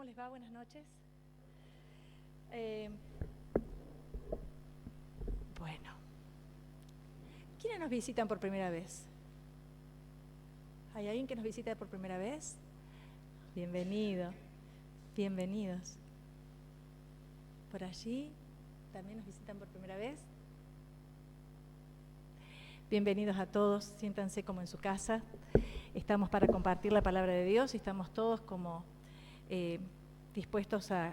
¿Cómo les va? Buenas noches. Bueno, ¿quiénes nos visitan por primera vez? ¿Hay alguien que nos visita por primera vez? Bienvenido, bienvenidos. ¿Por allí también nos visitan por primera vez? Bienvenidos a todos, siéntanse como en su casa. Estamos para compartir la palabra de Dios y estamos todos como dispuestos a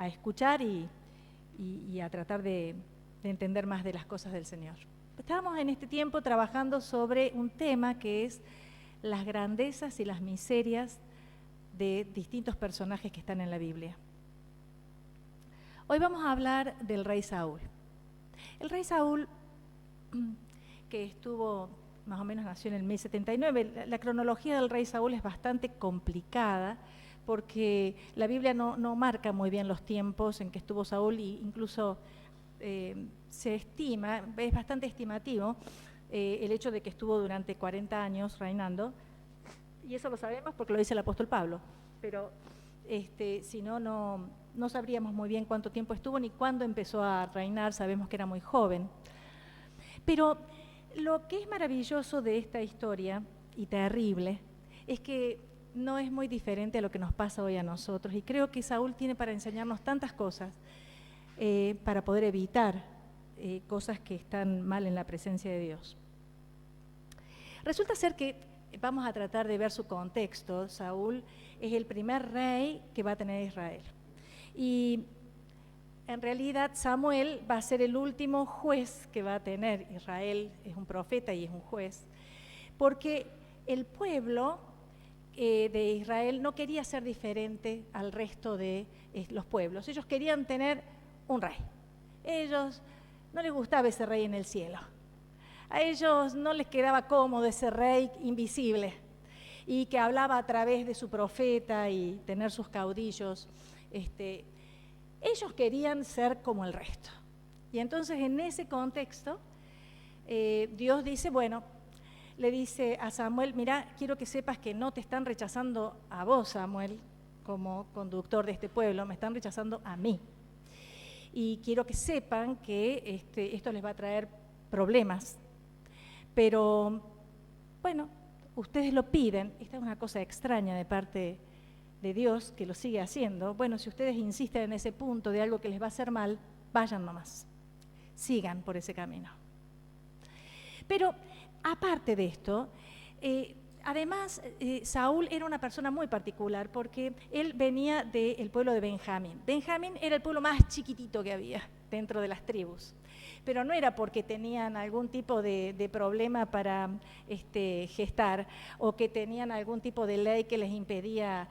escuchar y a tratar de entender más de las cosas del Señor. Estábamos en este tiempo trabajando sobre un tema que es las grandezas y las miserias de distintos personajes que están en la Biblia. Hoy vamos a hablar del rey Saúl. El rey Saúl, que estuvo, más o menos nació en el 1079, la cronología del rey Saúl es bastante complicada porque la Biblia no marca muy bien los tiempos en que estuvo Saúl e incluso se estima, es bastante estimativo el hecho de que estuvo durante 40 años reinando, y eso lo sabemos porque lo dice el apóstol Pablo, pero si no sabríamos muy bien cuánto tiempo estuvo ni cuándo empezó a reinar. Sabemos que era muy joven. Pero lo que es maravilloso de esta historia, y terrible, es que no es muy diferente a lo que nos pasa hoy a nosotros, y creo que Saúl tiene para enseñarnos tantas cosas para poder evitar cosas que están mal en la presencia de Dios. Resulta ser que vamos a tratar de ver su contexto. Saúl es el primer rey que va a tener Israel, y en realidad Samuel va a ser el último juez que va a tener Israel. Es un profeta y es un juez, porque el pueblo de Israel no quería ser diferente al resto de los pueblos. Ellos querían tener un rey. Ellos no les gustaba ese rey en el cielo. A ellos no les quedaba cómodo ese rey invisible y que hablaba a través de su profeta y tener sus caudillos. Ellos querían ser como el resto. Y entonces en ese contexto Dios dice, bueno, le dice a Samuel: mira, quiero que sepas que no te están rechazando a vos, Samuel, como conductor de este pueblo, me están rechazando a mí. Y quiero que sepan que esto les va a traer problemas. Pero, bueno, ustedes lo piden. Esta es una cosa extraña de parte de Dios, que lo sigue haciendo. Bueno, si ustedes insisten en ese punto de algo que les va a hacer mal, vayan nomás, sigan por ese camino. Pero aparte de esto, además Saúl era una persona muy particular porque él venía del pueblo de Benjamín. Benjamín era el pueblo más chiquitito que había dentro de las tribus, pero no era porque tenían algún tipo de problema para gestar o que tenían algún tipo de ley que les impedía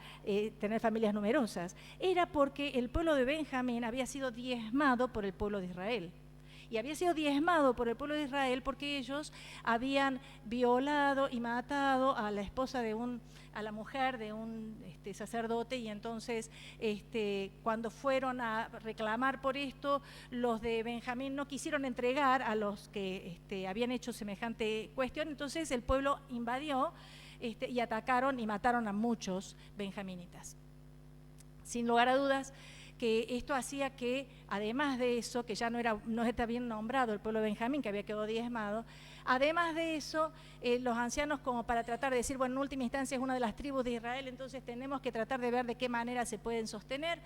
tener familias numerosas. Era porque el pueblo de Benjamín había sido diezmado por el pueblo de Israel. Y había sido diezmado por el pueblo de Israel porque ellos habían violado y matado a la esposa a la mujer de un sacerdote, y entonces cuando fueron a reclamar por esto, los de Benjamín no quisieron entregar a los que habían hecho semejante cuestión. Entonces el pueblo invadió y atacaron y mataron a muchos benjaminitas. Sin lugar a dudas, que esto hacía que, además de eso, que ya no está bien nombrado el pueblo de Benjamín, que había quedado diezmado, además de eso, los ancianos, como para tratar de decir, bueno, en última instancia es una de las tribus de Israel, entonces tenemos que tratar de ver de qué manera se pueden sostener,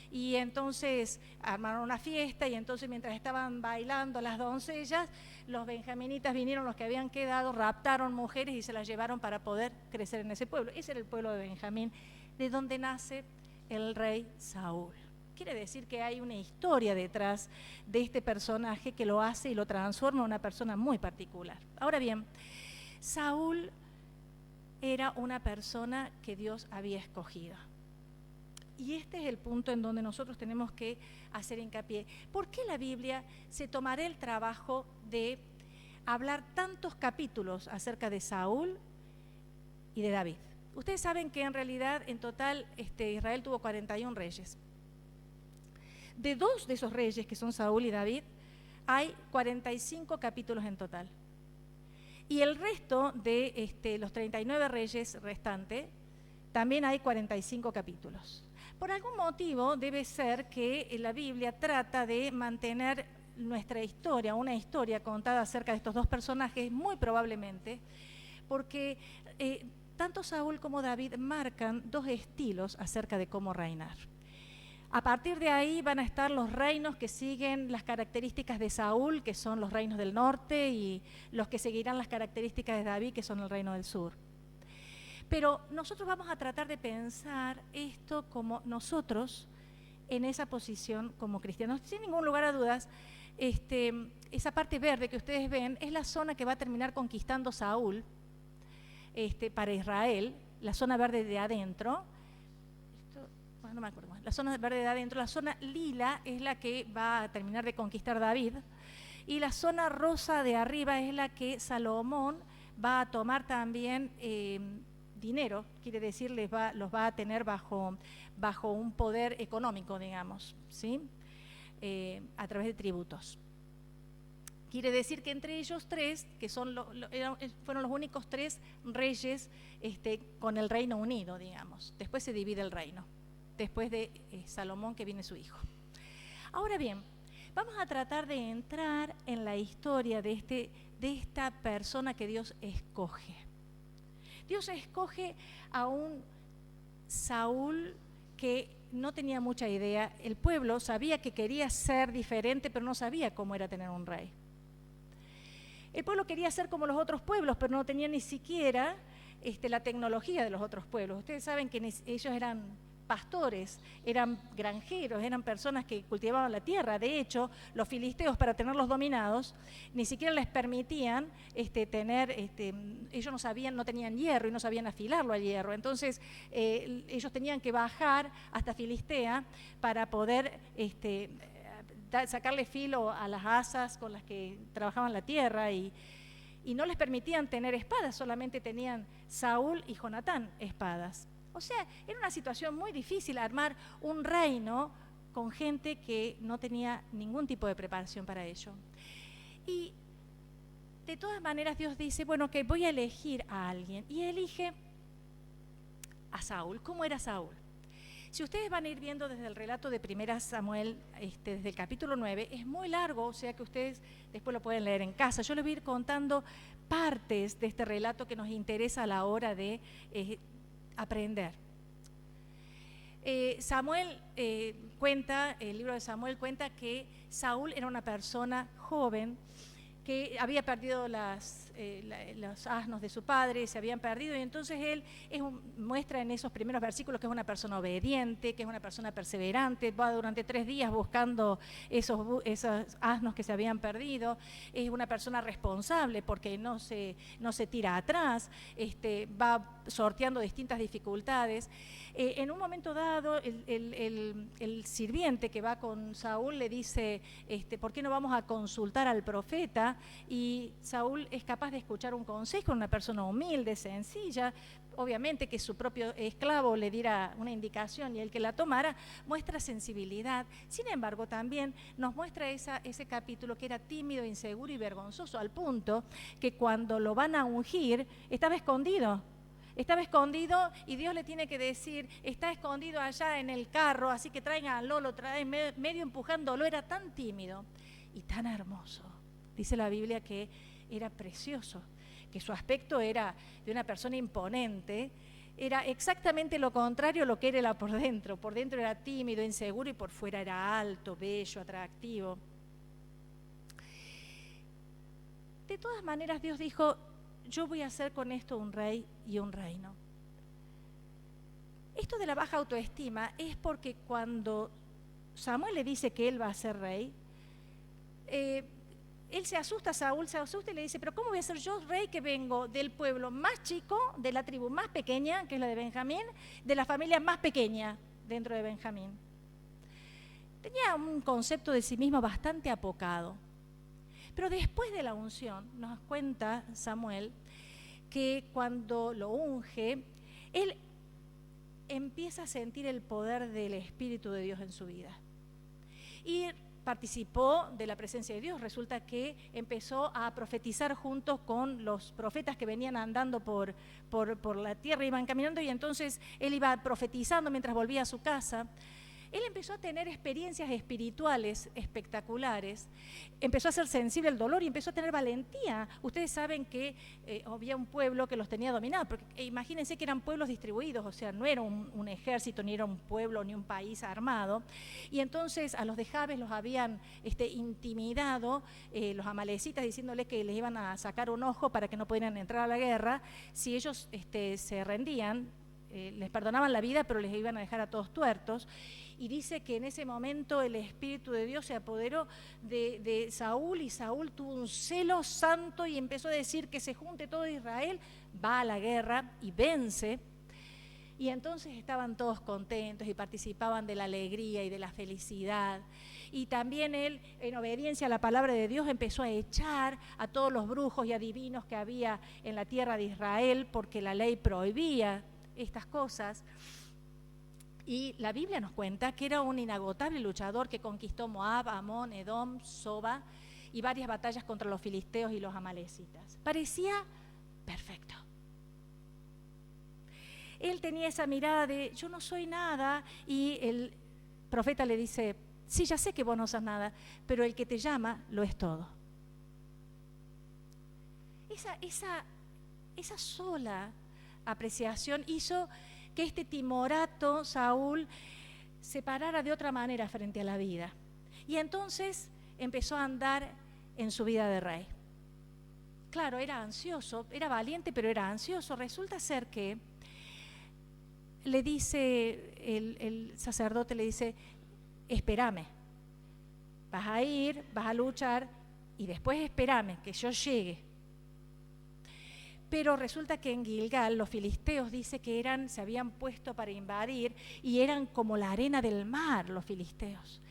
y entonces armaron una fiesta, y entonces mientras estaban bailando las doncellas, los benjaminitas vinieron, los que habían quedado, raptaron mujeres y se las llevaron para poder crecer en ese pueblo. Ese era el pueblo de Benjamín, de donde nace el rey Saúl. Quiere decir que hay una historia detrás de este personaje que lo hace y lo transforma en una persona muy particular. Ahora bien, Saúl era una persona que Dios había escogido. Y este es el punto en donde nosotros tenemos que hacer hincapié. ¿Por qué la Biblia se tomará el trabajo de hablar tantos capítulos acerca de Saúl y de David? Ustedes saben que en realidad en total Israel tuvo 41 reyes. De dos de esos reyes, que son Saúl y David, hay 45 capítulos en total. Y el resto de los 39 reyes restantes también hay 45 capítulos. Por algún motivo debe ser que la Biblia trata de mantener nuestra historia, una historia contada acerca de estos dos personajes, muy probablemente, porque tanto Saúl como David marcan dos estilos acerca de cómo reinar. A partir de ahí van a estar los reinos que siguen las características de Saúl, que son los reinos del norte, y los que seguirán las características de David, que son el reino del sur. Pero nosotros vamos a tratar de pensar esto como nosotros en esa posición como cristianos. Sin ningún lugar a dudas, esa parte verde que ustedes ven es la zona que va a terminar conquistando Saúl para Israel, la zona verde de adentro. No me acuerdo más. La zona verde de adentro, la zona lila es la que va a terminar de conquistar David, y la zona rosa de arriba es la que Salomón va a tomar también dinero, quiere decir, los va a tener bajo un poder económico, digamos, ¿sí? A través de tributos. Quiere decir que entre ellos tres, que fueron los únicos tres reyes con el Reino Unido, digamos. Después se divide el reino, después de Salomón, que viene su hijo. Ahora bien, vamos a tratar de entrar en la historia de esta persona que Dios escoge. Dios escoge a un Saúl que no tenía mucha idea. El pueblo sabía que quería ser diferente, pero no sabía cómo era tener un rey. El pueblo quería ser como los otros pueblos, pero no tenía ni siquiera la tecnología de los otros pueblos. Ustedes saben que ellos eran pastores, eran granjeros, eran personas que cultivaban la tierra. De hecho, los filisteos, para tenerlos dominados, ni siquiera les permitían ellos no tenían hierro y no sabían afilarlo al hierro. Entonces, ellos tenían que bajar hasta Filistea para poder sacarle filo a las asas con las que trabajaban la tierra, y no les permitían tener espadas, solamente tenían Saúl y Jonatán espadas. O sea, era una situación muy difícil armar un reino con gente que no tenía ningún tipo de preparación para ello. Y de todas maneras Dios dice, bueno, que voy a elegir a alguien, y elige a Saúl. ¿Cómo era Saúl? Si ustedes van a ir viendo desde el relato de 1 Samuel, desde el capítulo 9, es muy largo, o sea que ustedes después lo pueden leer en casa. Yo les voy a ir contando partes de este relato que nos interesa a la hora de aprender. El libro de Samuel cuenta que Saúl era una persona joven que había perdido los asnos de su padre, se habían perdido, y entonces él muestra en esos primeros versículos que es una persona obediente, que es una persona perseverante, va durante 3 días buscando esos asnos que se habían perdido, es una persona responsable porque no se tira atrás, va sorteando distintas dificultades. En un momento dado, el sirviente que va con Saúl le dice, ¿por qué no vamos a consultar al profeta? Y Saúl es capaz de escuchar un consejo, una persona humilde, sencilla. Obviamente que su propio esclavo le diera una indicación y el que la tomara, muestra sensibilidad. Sin embargo, también nos muestra ese capítulo que era tímido, inseguro y vergonzoso, al punto que cuando lo van a ungir, estaba escondido y Dios le tiene que decir, está escondido allá en el carro, así que tráiganlo, lo traen medio empujándolo. Era tan tímido y tan hermoso. Dice la Biblia que era precioso, que su aspecto era de una persona imponente. Era exactamente lo contrario a lo que era por dentro. Por dentro era tímido, inseguro, y por fuera era alto, bello, atractivo. De todas maneras, Dios dijo, yo voy a hacer con esto un rey y un reino. Esto de la baja autoestima es porque cuando Samuel le dice que él va a ser rey, él se asusta, Saúl se asusta y le dice, pero ¿cómo voy a ser yo rey que vengo del pueblo más chico, de la tribu más pequeña, que es la de Benjamín, de la familia más pequeña dentro de Benjamín? Tenía un concepto de sí mismo bastante apocado. Pero después de la unción, nos cuenta Samuel que cuando lo unge, él empieza a sentir el poder del Espíritu de Dios en su vida. Y participó de la presencia de Dios. Resulta que empezó a profetizar junto con los profetas que venían andando por la tierra, iban caminando, y entonces él iba profetizando mientras volvía a su casa. Él empezó a tener experiencias espirituales espectaculares, empezó a ser sensible al dolor y empezó a tener valentía. Ustedes saben que había un pueblo que los tenía dominados, porque imagínense que eran pueblos distribuidos, o sea, no era un ejército, ni era un pueblo, ni un país armado. Y entonces a los de Jabes los habían intimidado los amalecitas, diciéndoles que les iban a sacar un ojo para que no pudieran entrar a la guerra. Si ellos se rendían, les perdonaban la vida, pero les iban a dejar a todos tuertos. Y dice que en ese momento el Espíritu de Dios se apoderó de Saúl, y Saúl tuvo un celo santo y empezó a decir que se junte todo Israel, va a la guerra y vence. Y entonces estaban todos contentos y participaban de la alegría y de la felicidad. Y también él, en obediencia a la palabra de Dios, empezó a echar a todos los brujos y adivinos que había en la tierra de Israel, porque la ley prohibía estas cosas. Y la Biblia nos cuenta que era un inagotable luchador que conquistó Moab, Amón, Edom, Soba y varias batallas contra los filisteos y los amalecitas. Parecía perfecto. Él tenía esa mirada de yo no soy nada, y el profeta le dice, sí, ya sé que vos no sos nada, pero el que te llama lo es todo. Esa sola apreciación hizo que este timorato Saúl se parara de otra manera frente a la vida. Y entonces empezó a andar en su vida de rey. Claro, era ansioso, era valiente, pero era ansioso. Resulta ser que le dice, el sacerdote le dice, espérame, vas a ir, vas a luchar, y después espérame, que yo llegue. Pero resulta que en Gilgal los filisteos dice que se habían puesto para invadir, y eran como la arena del mar los filisteos,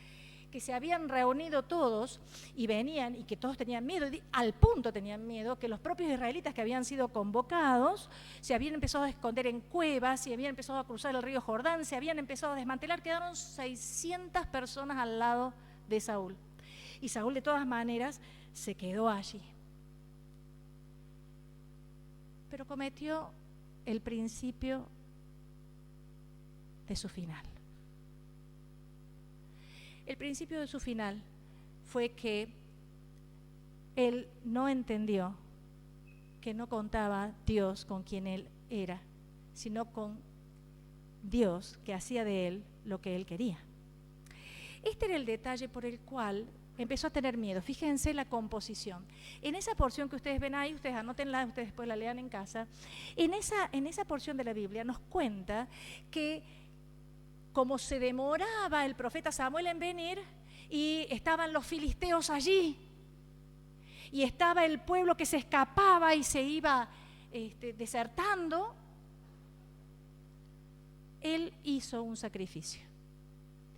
que se habían reunido todos y venían, y que todos tenían miedo, al punto tenían miedo que los propios israelitas que habían sido convocados se habían empezado a esconder en cuevas y habían empezado a cruzar el río Jordán, se habían empezado a desmantelar. Quedaron 600 personas al lado de Saúl, y Saúl de todas maneras se quedó allí. Pero cometió el principio de su final. El principio de su final fue que él no entendió que no contaba Dios con quien él era, sino con Dios que hacía de él lo que él quería. Este era el detalle por el cual empezó a tener miedo. Fíjense la composición. En esa porción que ustedes ven ahí, ustedes anótenla, ustedes después la lean en casa. En esa porción de la Biblia nos cuenta que como se demoraba el profeta Samuel en venir, y estaban los filisteos allí, y estaba el pueblo que se escapaba y se iba desertando, él hizo un sacrificio.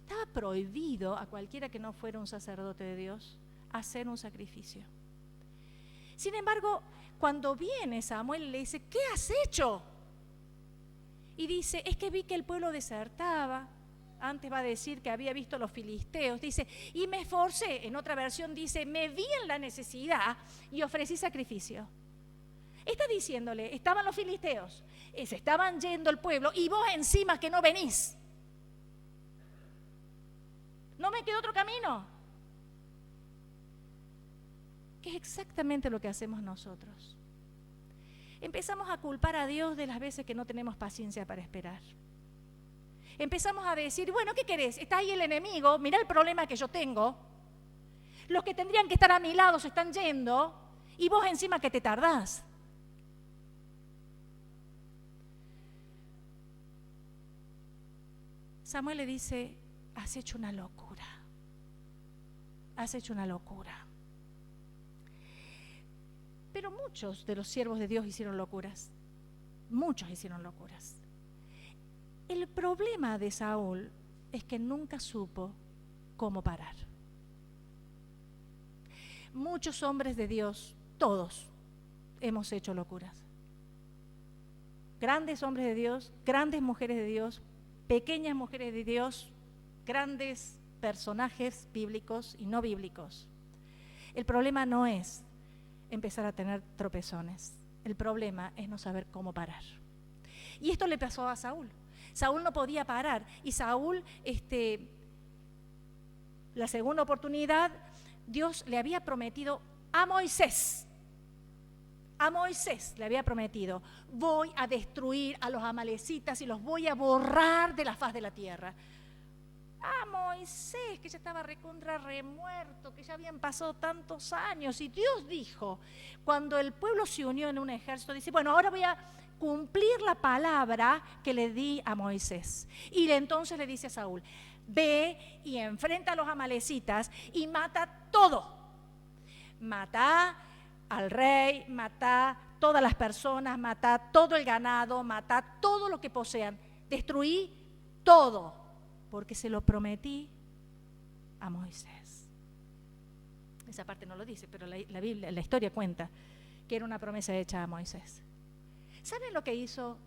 Estaba prohibido a cualquiera que no fuera un sacerdote de Dios hacer un sacrificio. Sin embargo, cuando viene Samuel le dice, ¿qué has hecho? Y dice, es que vi que el pueblo desertaba. Antes va a decir que había visto a los filisteos. Dice, y me esforcé. En otra versión dice, me vi en la necesidad y ofrecí sacrificio. Está diciéndole, estaban los filisteos, se estaban yendo el pueblo, y vos encima que no venís. No me queda otro camino. Que es exactamente lo que hacemos nosotros. Empezamos a culpar a Dios de las veces que no tenemos paciencia para esperar. Empezamos a decir, bueno, ¿qué querés? Está ahí el enemigo, mirá el problema que yo tengo. Los que tendrían que estar a mi lado se están yendo, y vos encima que te tardás. Samuel le dice, has hecho una locura. Has hecho una locura. Pero muchos de los siervos de Dios hicieron locuras. Muchos hicieron locuras. El problema de Saúl es que nunca supo cómo parar. Muchos hombres de Dios, todos, hemos hecho locuras. Grandes hombres de Dios, grandes mujeres de Dios, pequeñas mujeres de Dios, grandes personajes bíblicos y no bíblicos. El problema no es empezar a tener tropezones. El problema es no saber cómo parar. Y esto le pasó a Saúl. Saúl no podía parar. Y Saúl, la segunda oportunidad, Dios le había prometido a Moisés. A Moisés le había prometido: voy a destruir a los amalecitas y los voy a borrar de la faz de la tierra. A Moisés, que ya estaba recontra remuerto, que ya habían pasado tantos años. Y Dios dijo, cuando el pueblo se unió en un ejército, dice: bueno, ahora voy a cumplir la palabra que le di a Moisés. Y entonces le dice a Saúl: ve y enfrenta a los amalecitas y mata todo. Mata al rey, mata todas las personas, mata todo el ganado, mata todo lo que posean. Destruí todo, porque se lo prometí a Moisés. Esa parte no lo dice, pero la Biblia, la historia cuenta que era una promesa hecha a Moisés. ¿Saben lo que hizo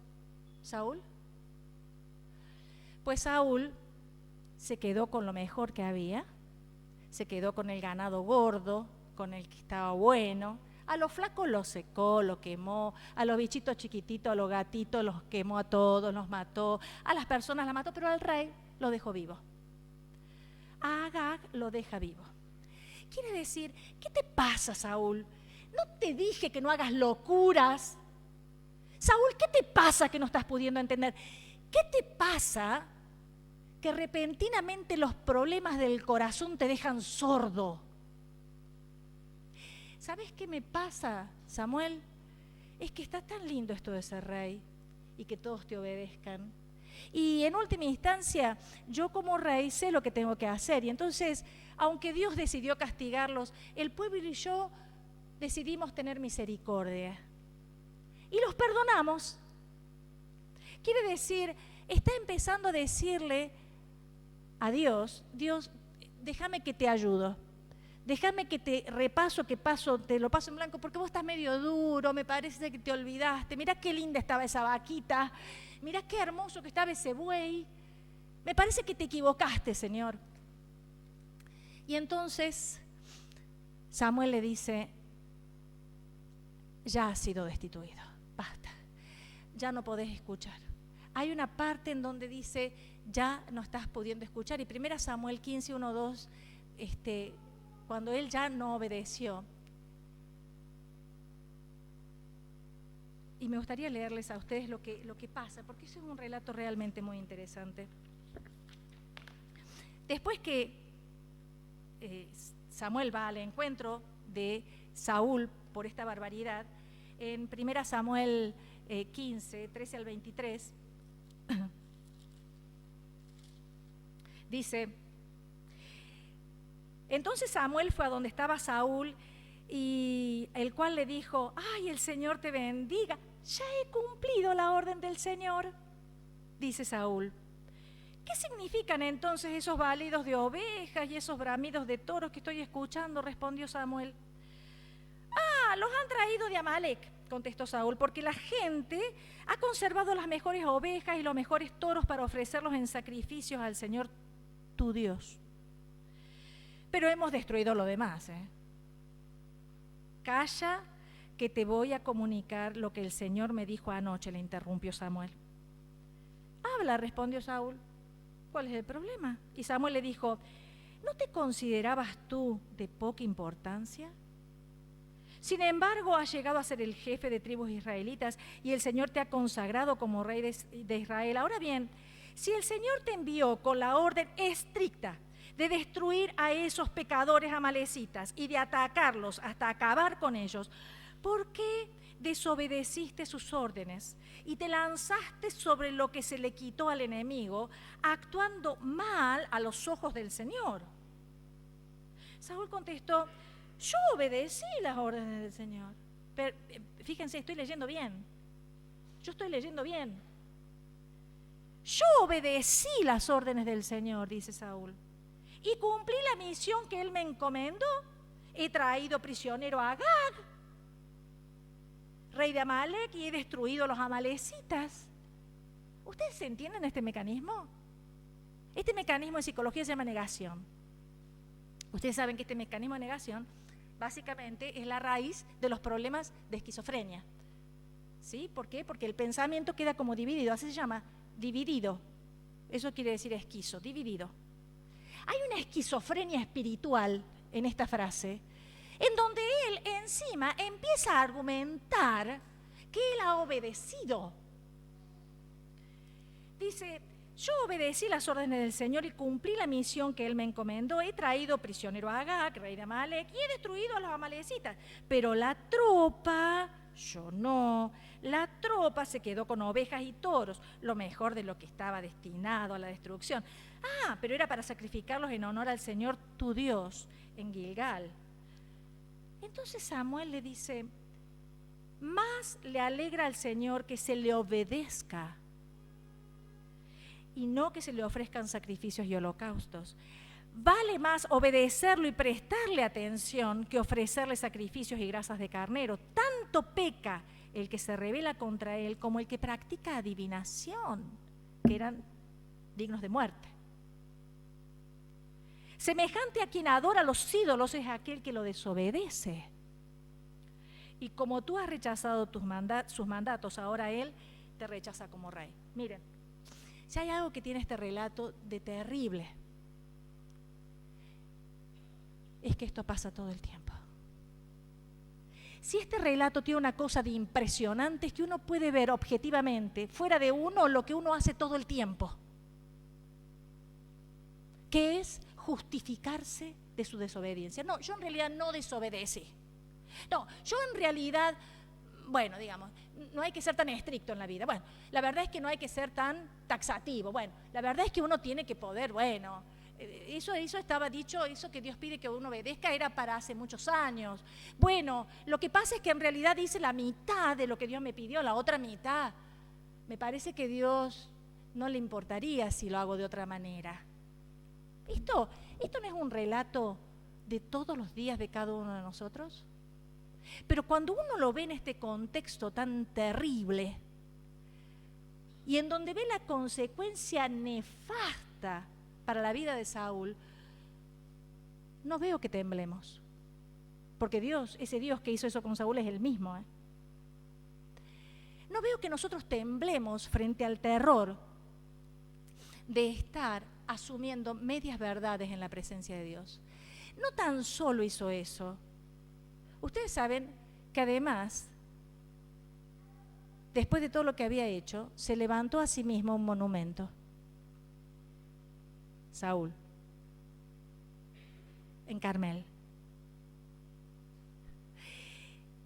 Saúl? Pues Saúl se quedó con lo mejor que había, se quedó con el ganado gordo, con el que estaba bueno. A los flacos los secó, los quemó, a los bichitos chiquititos, a los gatitos los quemó a todos, los mató, a las personas las mató, pero al rey lo dejó vivo. A Agag lo deja vivo. Quiere decir, ¿qué te pasa, Saúl? ¿No te dije que no hagas locuras? Saúl, ¿qué te pasa que no estás pudiendo entender? ¿Qué te pasa que repentinamente los problemas del corazón te dejan sordo? ¿Sabes qué me pasa, Samuel? Es que está tan lindo esto de ser rey y que todos te obedezcan. Y en última instancia, yo como rey sé lo que tengo que hacer. Y entonces, aunque Dios decidió castigarlos, el pueblo y yo decidimos tener misericordia. Y los perdonamos. Quiere decir, está empezando a decirle a Dios: Dios, déjame que te ayudo. Déjame que te repaso, te lo paso en blanco, porque vos estás medio duro, me parece que te olvidaste. Mirá qué linda estaba esa vaquita, mirá qué hermoso que estaba ese buey. Me parece que te equivocaste, Señor. Y entonces Samuel le dice: ya has sido destituido, basta, ya no podés escuchar. Hay una parte en donde dice: ya no estás pudiendo escuchar. Y 1 Samuel 15, 1, 2, cuando él ya no obedeció. Y me gustaría leerles a ustedes lo que pasa, porque eso es un relato realmente muy interesante. Después que Samuel va al encuentro de Saúl por esta barbaridad, en 1 Samuel 15, 13 al 23, dice: entonces Samuel fue a donde estaba Saúl, y el cual le dijo: ay, el Señor te bendiga. Ya he cumplido la orden del Señor, dice Saúl. ¿Qué significan entonces esos balidos de ovejas y esos bramidos de toros que estoy escuchando?, respondió Samuel. Los han traído de Amalec, contestó Saúl, porque la gente ha conservado las mejores ovejas y los mejores toros para ofrecerlos en sacrificios al Señor tu Dios. Pero hemos destruido lo demás. Calla, que te voy a comunicar lo que el Señor me dijo anoche, le interrumpió Samuel. Habla, respondió Saúl. ¿Cuál es el problema? Y Samuel le dijo: ¿no te considerabas tú de poca importancia? Sin embargo, has llegado a ser el jefe de tribus israelitas y el Señor te ha consagrado como rey de Israel. Ahora bien, si el Señor te envió con la orden estricta de destruir a esos pecadores amalecitas y de atacarlos hasta acabar con ellos, ¿por qué desobedeciste sus órdenes y te lanzaste sobre lo que se le quitó al enemigo, actuando mal a los ojos del Señor? Saúl contestó: yo obedecí las órdenes del Señor. Pero, fíjense, estoy leyendo bien. Yo estoy leyendo bien. Yo obedecí las órdenes del Señor, dice Saúl, y cumplí la misión que Él me encomendó. He traído prisionero a Agag, rey de Amalec, y he destruido a los amalecitas. ¿Ustedes entienden este mecanismo? Este mecanismo en psicología se llama negación. Ustedes saben que este mecanismo de negación básicamente es la raíz de los problemas de esquizofrenia. ¿Sí? ¿Por qué? Porque el pensamiento queda como dividido, así se llama, dividido. Eso quiere decir esquizo, dividido. Hay una esquizofrenia espiritual en esta frase, en donde él encima empieza a argumentar que él ha obedecido. Dice, yo obedecí las órdenes del Señor y cumplí la misión que Él me encomendó. He traído prisionero a Agag, rey de Amalek, y he destruido a los amalecitas. Pero la tropa, yo no, la tropa se quedó con ovejas y toros, lo mejor de lo que estaba destinado a la destrucción. Ah, pero era para sacrificarlos en honor al Señor tu Dios en Gilgal. Entonces Samuel le dice, más le alegra al Señor que se le obedezca y no que se le ofrezcan sacrificios y holocaustos. Vale más obedecerlo y prestarle atención que ofrecerle sacrificios y grasas de carnero. Tanto peca el que se rebela contra él como el que practica adivinación, que eran dignos de muerte. Semejante a quien adora los ídolos es aquel que lo desobedece. Y como tú has rechazado sus mandatos, ahora él te rechaza como rey. Miren, si hay algo que tiene este relato de terrible, es que esto pasa todo el tiempo. Si este relato tiene una cosa de impresionante, es que uno puede ver objetivamente, fuera de uno, lo que uno hace todo el tiempo, que es justificarse de su desobediencia. No, yo en realidad no desobedecí. No, yo en realidad, bueno, digamos, no hay que ser tan estricto en la vida. Bueno, la verdad es que no hay que ser tan taxativo. Bueno, la verdad es que uno tiene que poder, bueno, eso estaba dicho, eso que Dios pide que uno obedezca era para hace muchos años. Bueno, lo que pasa es que en realidad hice la mitad de lo que Dios me pidió, la otra mitad. Me parece que a Dios no le importaría si lo hago de otra manera. Esto no es un relato de todos los días de cada uno de nosotros. Pero cuando uno lo ve en este contexto tan terrible y en donde ve la consecuencia nefasta para la vida de Saúl, no veo que temblemos. Porque Dios, ese Dios que hizo eso con Saúl es el mismo. No veo que nosotros temblemos frente al terror de estar asumiendo medias verdades en la presencia de Dios. No tan solo hizo eso. Ustedes saben que además, después de todo lo que había hecho, se levantó a sí mismo un monumento. Saúl, en Carmel.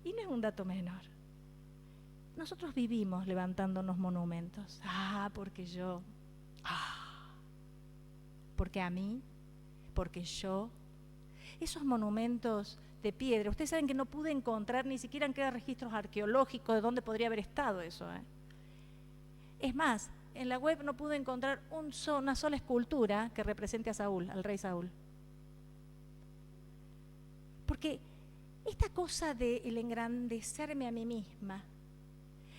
Y no es un dato menor. Nosotros vivimos levantándonos monumentos. Porque yo. Porque a mí. Porque yo. Esos monumentos de piedra. Ustedes saben que no pude encontrar, ni siquiera quedan registros arqueológicos de dónde podría haber estado eso. Es más, en la web no pude encontrar una sola escultura que represente a Saúl, al rey Saúl. Porque esta cosa de el engrandecerme a mí misma,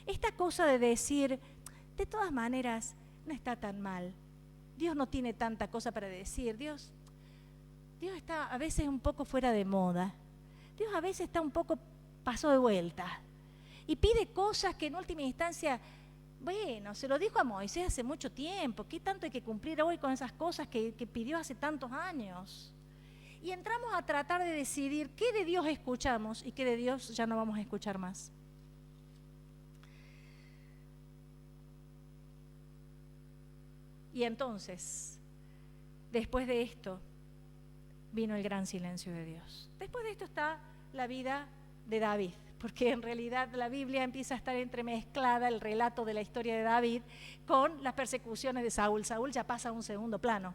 esta cosa de decir, de todas maneras, no está tan mal. Dios no tiene tanta cosa para decir. Dios está a veces un poco fuera de moda. Dios a veces está un poco paso de vuelta y pide cosas que en última instancia, bueno, se lo dijo a Moisés hace mucho tiempo. ¿Qué tanto hay que cumplir hoy con esas cosas que pidió hace tantos años? Y entramos a tratar de decidir qué de Dios escuchamos y qué de Dios ya no vamos a escuchar más. Y entonces, después de esto, vino el gran silencio de Dios. Después de esto está la vida de David, porque en realidad la Biblia empieza a estar entremezclada, el relato de la historia de David, con las persecuciones de Saúl. Saúl ya pasa a un segundo plano.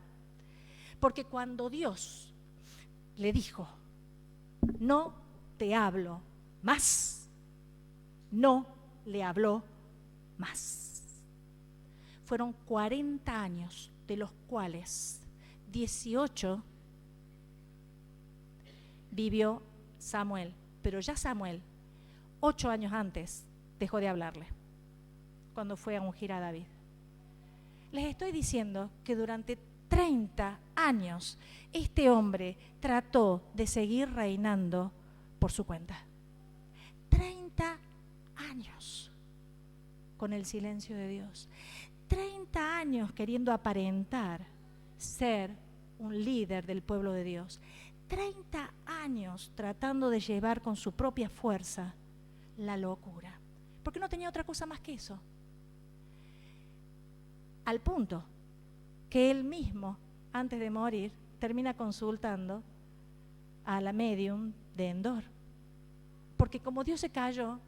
Porque cuando Dios le dijo, no te hablo más, no le habló más. Fueron 40 años, de los cuales 18 vivió Samuel, pero ya Samuel, 8 años antes, dejó de hablarle, cuando fue a ungir a David. Les estoy diciendo que durante 30 años, este hombre trató de seguir reinando por su cuenta. 30 años con el silencio de Dios. 30 años queriendo aparentar ser un líder del pueblo de Dios. 30 años tratando de llevar con su propia fuerza la locura. Porque no tenía otra cosa más que eso. Al punto que él mismo, antes de morir, termina consultando a la medium de Endor. Porque como Dios se cayó,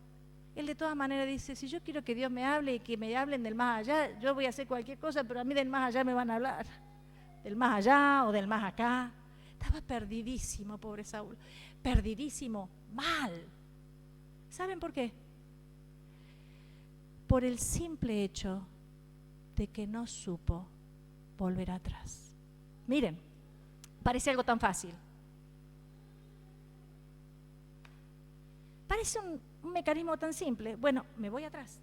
él de todas maneras dice, si yo quiero que Dios me hable y que me hablen del más allá, yo voy a hacer cualquier cosa, pero a mí del más allá me van a hablar. Del más allá o del más acá. Estaba perdidísimo, pobre Saúl. Perdidísimo, mal. ¿Saben por qué? Por el simple hecho de que no supo volver atrás. Miren, parece algo tan fácil. Parece un mecanismo tan simple. Bueno, me voy atrás.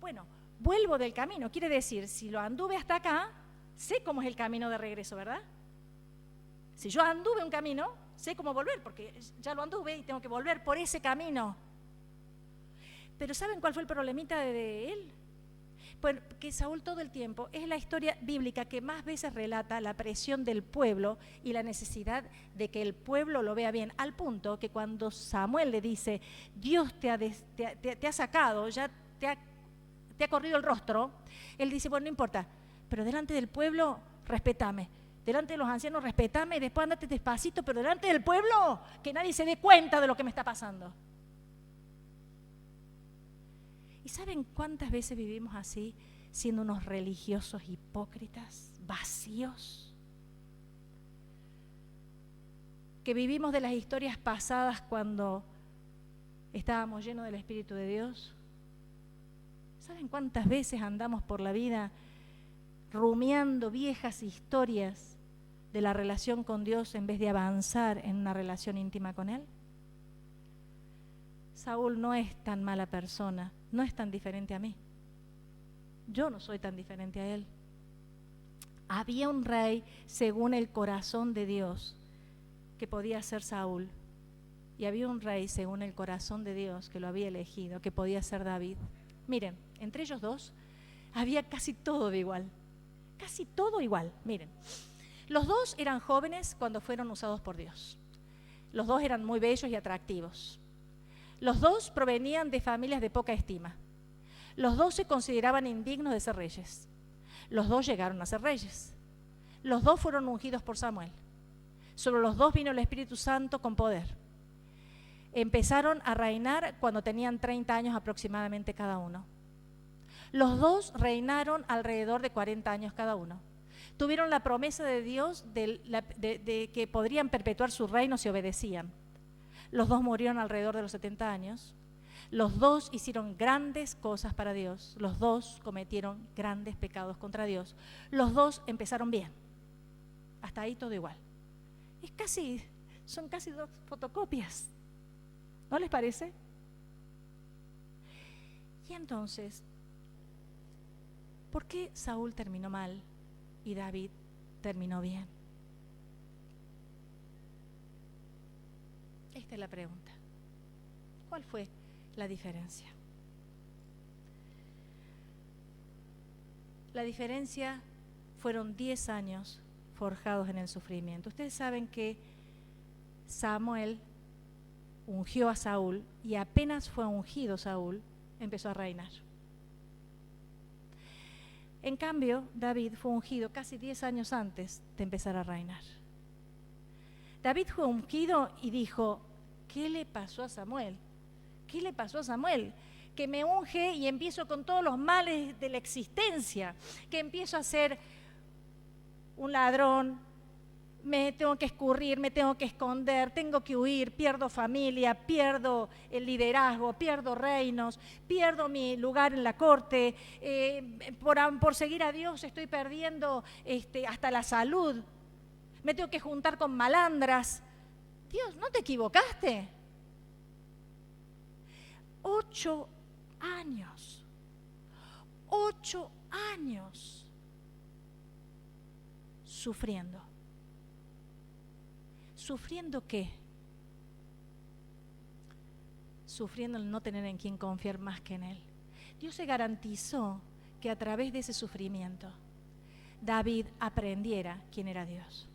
Bueno, vuelvo del camino. Quiere decir, si lo anduve hasta acá, sé cómo es el camino de regreso, ¿verdad? Si yo anduve un camino, sé cómo volver, porque ya lo anduve y tengo que volver por ese camino. Pero ¿saben cuál fue el problemita de él? Pues que Saúl todo el tiempo es la historia bíblica que más veces relata la presión del pueblo y la necesidad de que el pueblo lo vea bien, al punto que cuando Samuel le dice, Dios te ha sacado, ya te ha corrido el rostro, él dice, bueno, no importa, pero delante del pueblo, respétame. Delante de los ancianos, respétame y después andate despacito, pero delante del pueblo, que nadie se dé cuenta de lo que me está pasando. ¿Y saben cuántas veces vivimos así, siendo unos religiosos hipócritas, vacíos? Que vivimos de las historias pasadas cuando estábamos llenos del Espíritu de Dios. ¿Saben cuántas veces andamos por la vida rumiando viejas historias de la relación con Dios en vez de avanzar en una relación íntima con Él? Saúl no es tan mala persona, no es tan diferente a mí. Yo no soy tan diferente a él. Había un rey según el corazón de Dios que podía ser Saúl, y había un rey según el corazón de Dios que lo había elegido, que podía ser David. Miren, entre ellos dos había casi todo de igual, casi todo igual. Miren, los dos eran jóvenes cuando fueron usados por Dios. Los dos eran muy bellos y atractivos. Los dos provenían de familias de poca estima. Los dos se consideraban indignos de ser reyes. Los dos llegaron a ser reyes. Los dos fueron ungidos por Samuel. Sobre los dos vino el Espíritu Santo con poder. Empezaron a reinar cuando tenían 30 años aproximadamente cada uno. Los dos reinaron alrededor de 40 años cada uno. Tuvieron la promesa de Dios de que podrían perpetuar su reino si obedecían. Los dos murieron alrededor de los 70 años. Los dos hicieron grandes cosas para Dios. Los dos cometieron grandes pecados contra Dios. Los dos empezaron bien. Hasta ahí todo igual. Son casi dos fotocopias. ¿No les parece? Y entonces, ¿por qué Saúl terminó mal y David terminó bien? Esta es la pregunta. ¿Cuál fue la diferencia? La diferencia fueron 10 años forjados en el sufrimiento. Ustedes saben que Samuel ungió a Saúl y apenas fue ungido Saúl, empezó a reinar. En cambio, David fue ungido casi 10 años antes de empezar a reinar. David fue ungido y dijo, ¿qué le pasó a Samuel? ¿Qué le pasó a Samuel? Que me unge y empiezo con todos los males de la existencia, que empiezo a ser un ladrón, me tengo que escurrir, me tengo que esconder, tengo que huir, pierdo familia, pierdo el liderazgo, pierdo reinos, pierdo mi lugar en la corte, por seguir a Dios estoy perdiendo hasta la salud, me tengo que juntar con malandras. Dios, ¿no te equivocaste? 8 años. 8 años. sufriendo. ¿Sufriendo qué? Sufriendo el no tener en quien confiar más que en Él. Dios se garantizó que a través de ese sufrimiento David aprendiera quién era Dios.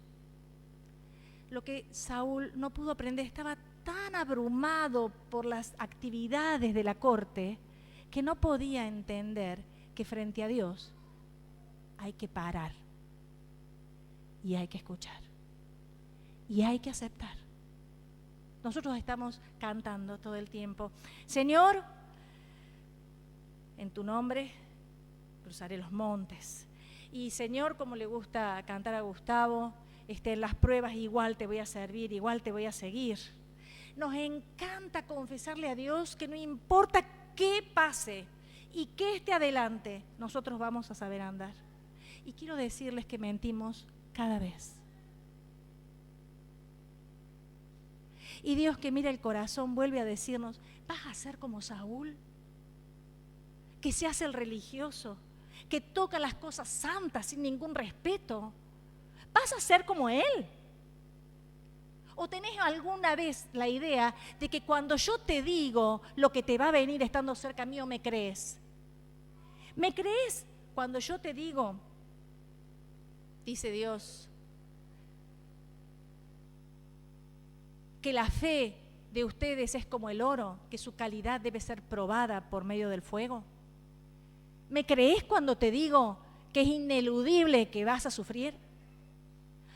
Lo que Saúl no pudo aprender, estaba tan abrumado por las actividades de la corte que no podía entender que frente a Dios hay que parar y hay que escuchar y hay que aceptar. Nosotros estamos cantando todo el tiempo: Señor, en tu nombre cruzaré los montes. Y Señor, como le gusta cantar a Gustavo, en las pruebas igual te voy a servir, igual te voy a seguir. Nos encanta confesarle a Dios que no importa qué pase y qué esté adelante, nosotros vamos a saber andar. Y quiero decirles que mentimos cada vez. Y Dios, que mira el corazón, vuelve a decirnos: ¿vas a ser como Saúl? Que se hace el religioso, que toca las cosas santas sin ningún respeto. ¿Vas a ser como él? ¿O tenés alguna vez la idea de que cuando yo te digo lo que te va a venir estando cerca mío, me crees? ¿Me crees cuando yo te digo, dice Dios, que la fe de ustedes es como el oro, que su calidad debe ser probada por medio del fuego? ¿Me crees cuando te digo que es ineludible que vas a sufrir?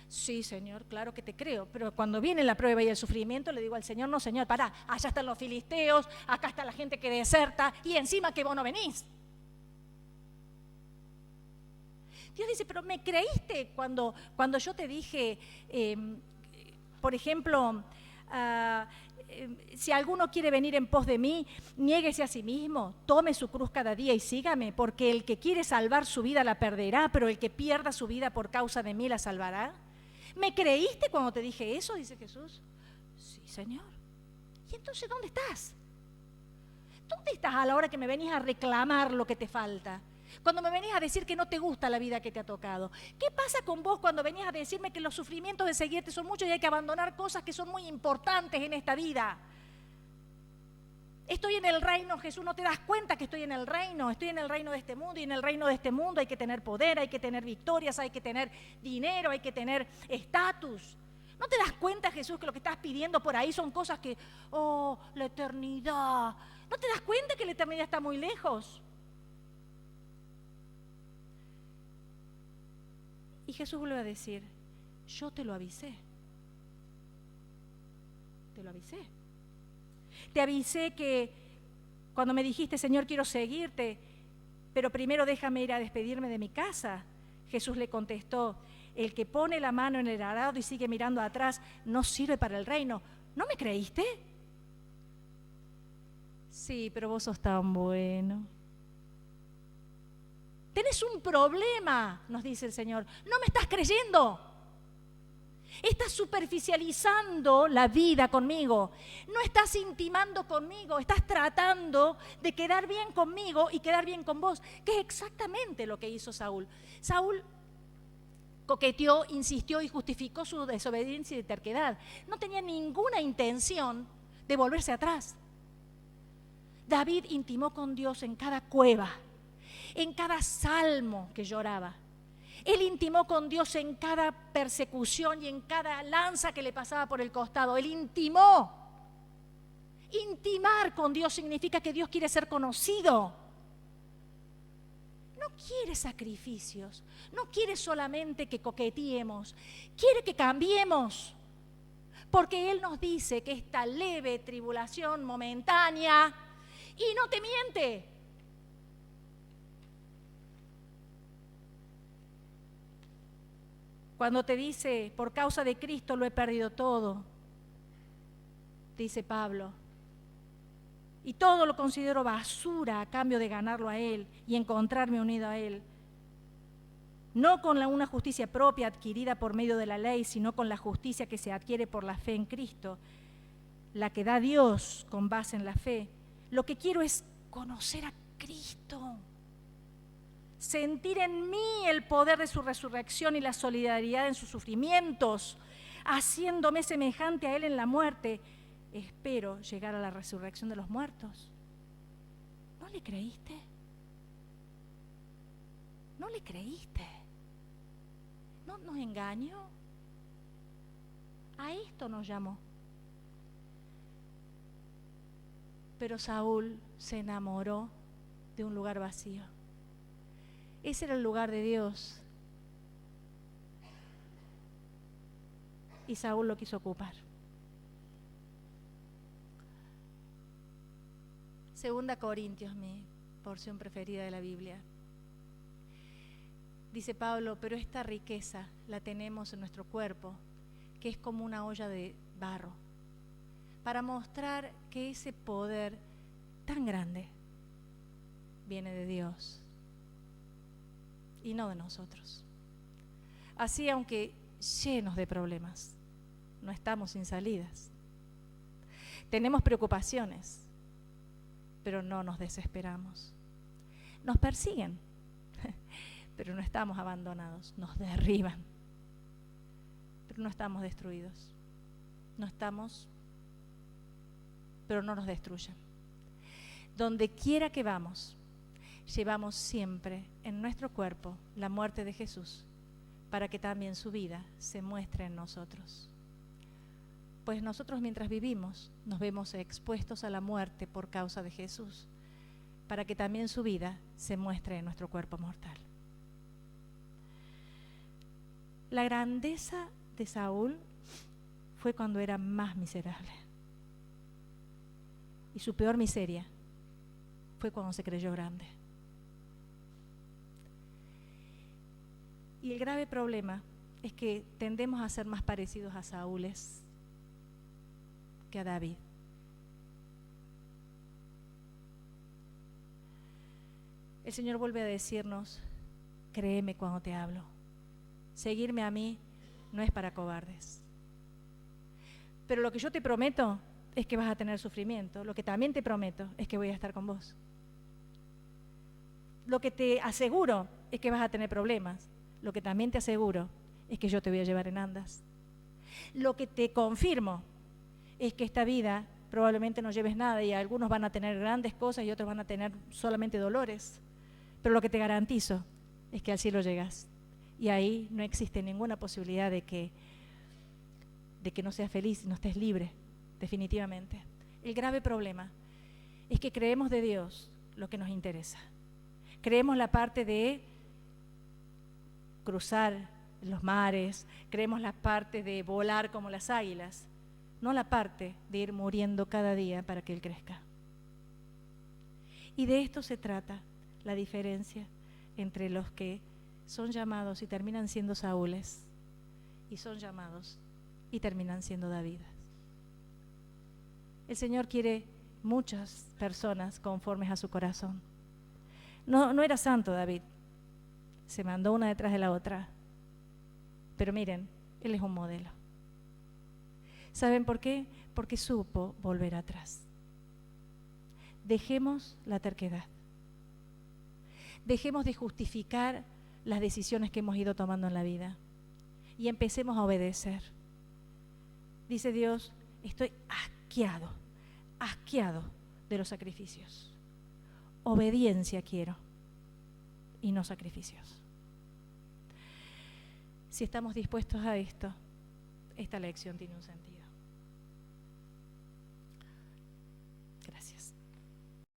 Sí, Señor, claro que te creo, pero cuando viene la prueba y el sufrimiento le digo al Señor: no, Señor, pará, allá están los filisteos, acá está la gente que deserta y encima que vos no venís. Dios dice: pero ¿me creíste cuando yo te dije, por ejemplo, si alguno quiere venir en pos de mí, niéguese a sí mismo, tome su cruz cada día y sígame, porque el que quiere salvar su vida la perderá, pero el que pierda su vida por causa de mí la salvará? ¿Me creíste cuando te dije eso?, dice Jesús. Sí, Señor. ¿Y entonces dónde estás? ¿Dónde estás a la hora que me venís a reclamar lo que te falta? Cuando me venís a decir que no te gusta la vida que te ha tocado. ¿Qué pasa con vos cuando venís a decirme que los sufrimientos de seguirte son muchos y hay que abandonar cosas que son muy importantes en esta vida? Estoy en el reino, Jesús, ¿no te das cuenta que estoy en el reino? Estoy en el reino de este mundo, y en el reino de este mundo hay que tener poder, hay que tener victorias, hay que tener dinero, hay que tener estatus. ¿No te das cuenta, Jesús, que lo que estás pidiendo por ahí son cosas que, la eternidad? ¿No te das cuenta que la eternidad está muy lejos? Y Jesús vuelve a decir: yo te lo avisé. Te lo avisé. Te avisé que cuando me dijiste: Señor, quiero seguirte, pero primero déjame ir a despedirme de mi casa. Jesús le contestó: el que pone la mano en el arado y sigue mirando atrás no sirve para el reino. ¿No me creíste? Sí, pero vos sos tan bueno. Tenés un problema, nos dice el Señor. No me estás creyendo. Estás superficializando la vida conmigo. No estás intimando conmigo. Estás tratando de quedar bien conmigo y quedar bien con vos, que es exactamente lo que hizo Saúl. Saúl coqueteó, insistió y justificó su desobediencia y terquedad. No tenía ninguna intención de volverse atrás. David intimó con Dios en cada cueva, en cada salmo que lloraba. Él intimó con Dios en cada persecución y en cada lanza que le pasaba por el costado. Él intimó. Intimar con Dios significa que Dios quiere ser conocido. No quiere sacrificios, no quiere solamente que coqueteemos, quiere que cambiemos. Porque Él nos dice que esta leve tribulación momentánea, y no te miente. Cuando te dice: por causa de Cristo lo he perdido todo, dice Pablo, y todo lo considero basura a cambio de ganarlo a Él y encontrarme unido a Él. No con una justicia propia adquirida por medio de la ley, sino con la justicia que se adquiere por la fe en Cristo, la que da Dios con base en la fe. Lo que quiero es conocer a Cristo. sentir en mí el poder de su resurrección y la solidaridad en sus sufrimientos, haciéndome semejante a Él en la muerte, espero llegar a la resurrección de los muertos. ¿No le creíste? ¿No le creíste? ¿No nos engañó? A esto nos llamó. Pero Saúl se enamoró de un lugar vacío. Ese era el lugar de Dios. Y Saúl lo quiso ocupar. Segunda Corintios, mi porción preferida de la Biblia. Dice Pablo, pero esta riqueza la tenemos en nuestro cuerpo, que es como una olla de barro, para mostrar que ese poder tan grande viene de Dios y no de nosotros. Así, aunque llenos de problemas, no estamos sin salidas. Tenemos preocupaciones, pero no nos desesperamos. Nos persiguen, pero no estamos abandonados. Nos derriban, pero no estamos destruidos. No estamos, pero no nos destruyen. Donde quiera que vamos, llevamos siempre en nuestro cuerpo la muerte de Jesús, para que también su vida se muestre en nosotros. Pues nosotros mientras vivimos nos vemos expuestos a la muerte por causa de Jesús, para que también su vida se muestre en nuestro cuerpo mortal. La grandeza de Saúl fue cuando era más miserable. Y su peor miseria fue cuando se creyó grande. Y el grave problema es que tendemos a ser más parecidos a Saúles que a David. El Señor vuelve a decirnos, créeme cuando te hablo. Seguirme a mí no es para cobardes. Pero lo que yo te prometo es que vas a tener sufrimiento. Lo que también te prometo es que voy a estar con vos. Lo que te aseguro es que vas a tener problemas. Lo que también te aseguro es que yo te voy a llevar en andas. Lo que te confirmo es que esta vida probablemente no lleves nada y algunos van a tener grandes cosas y otros van a tener solamente dolores. Pero lo que te garantizo es que al cielo llegas y ahí no existe ninguna posibilidad de que no seas feliz y no estés libre, definitivamente. El grave problema es que creemos de Dios lo que nos interesa. Creemos la parte de cruzar los mares, creemos la parte de volar como las águilas, no la parte de ir muriendo cada día para que Él crezca. Y de esto se trata la diferencia entre los que son llamados y terminan siendo Saúles y son llamados y terminan siendo Davidas. El Señor quiere muchas personas conformes a su corazón. No era santo David, se mandó una detrás de la otra, pero miren, él es un modelo. ¿Saben por qué? Porque supo volver atrás. Dejemos la terquedad. Dejemos de justificar las decisiones que hemos ido tomando en la vida y empecemos a obedecer. Dice Dios, estoy asqueado de los sacrificios. Obediencia quiero y no sacrificios. Si estamos dispuestos a esto, esta lección tiene un sentido.